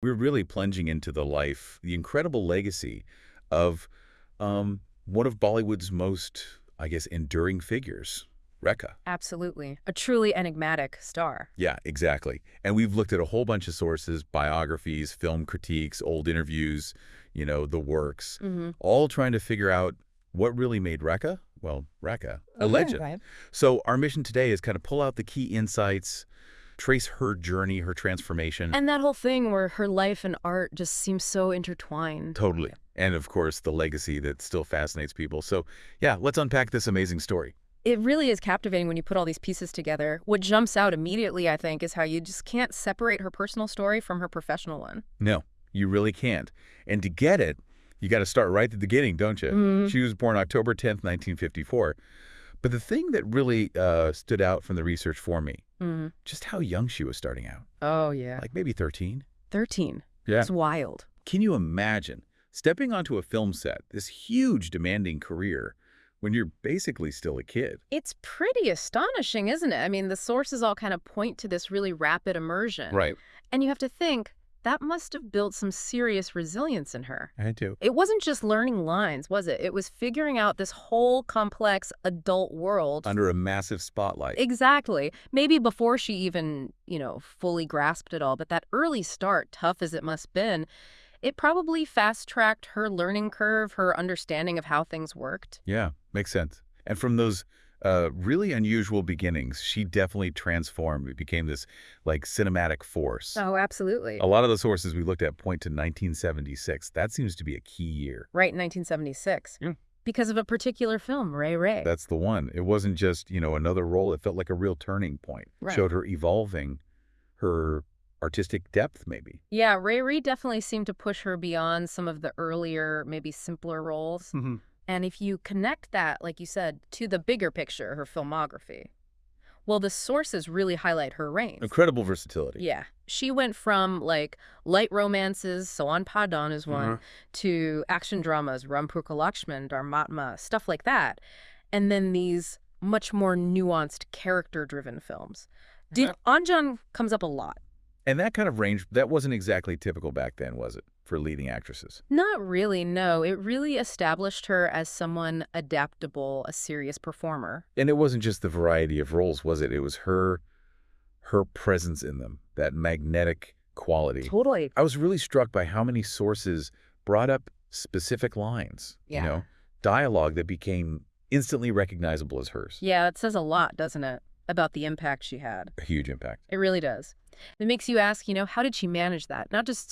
We're really plunging into the life, the incredible legacy of one of Bollywood's most, I guess, enduring figures, Rekha. Absolutely. A truly enigmatic star. Yeah, exactly. And we've looked at a whole bunch of sources, biographies, film critiques, old interviews, the works, Hmm. all trying to figure out what really made Rekha, well, Rekha, a legend. Right. So our mission today is kind of pull out the key insights, trace her journey, her transformation. And that whole thing where her life and art just seems so intertwined. Totally. And of course, the legacy that still fascinates people. So yeah, let's unpack this amazing story. It really is captivating when you put all these pieces together. What jumps out immediately, I think, is how you just can't separate her personal story from her professional one. No, you really can't. And to get it, you got to start right at the beginning, don't you? Hmm. She was born October 10th, 1954. But the thing that really stood out from the research for me, Hmm. just how young she was starting out. Oh, yeah. Like maybe 13. 13. Yeah. It's wild. Can you imagine stepping onto a film set, this huge demanding career, when you're basically still a kid? It's pretty astonishing, isn't it? I mean, the sources all kind of point to this really rapid immersion. Right. And you have to think, that must have built some serious resilience in her. I do. It wasn't just learning lines, was it? It was figuring out this whole complex adult world. Under a massive spotlight. Exactly. Maybe before she even, fully grasped it all. But that early start, tough as it must have been, it probably fast-tracked her learning curve, her understanding of how things worked. Yeah, makes sense. And from those really unusual beginnings, she definitely transformed. It became this like cinematic force. Oh, absolutely. A lot of the sources we looked at point to 1976. That seems to be a key year. Right, 1976. Yeah. Because of a particular film, Ray Ray. That's the one. It wasn't just, another role. It felt like a real turning point. Right. Showed her evolving her artistic depth, maybe. Yeah, Ray Ray definitely seemed to push her beyond some of the earlier, maybe simpler roles. Hmm. And if you connect that, like you said, to the bigger picture, her filmography, well, the sources really highlight her range. Incredible versatility. Yeah. She went from, like, light romances, so on Padon is one, to action dramas, Rampurka Lakshman, Dharmatma, stuff like that. And then these much more nuanced, character-driven films. Anjan comes up a lot. And that kind of range, that wasn't exactly typical back then, was it, for leading actresses? Not really, no. It really established her as someone adaptable, a serious performer. And it wasn't just the variety of roles, was it? It was her presence in them, that magnetic quality. Totally. I was really struck by how many sources brought up specific lines, Yeah. dialogue that became instantly recognizable as hers. Yeah, it says a lot, doesn't it, about the impact she had. A huge impact. It really does. It makes you ask, how did she manage that? Not just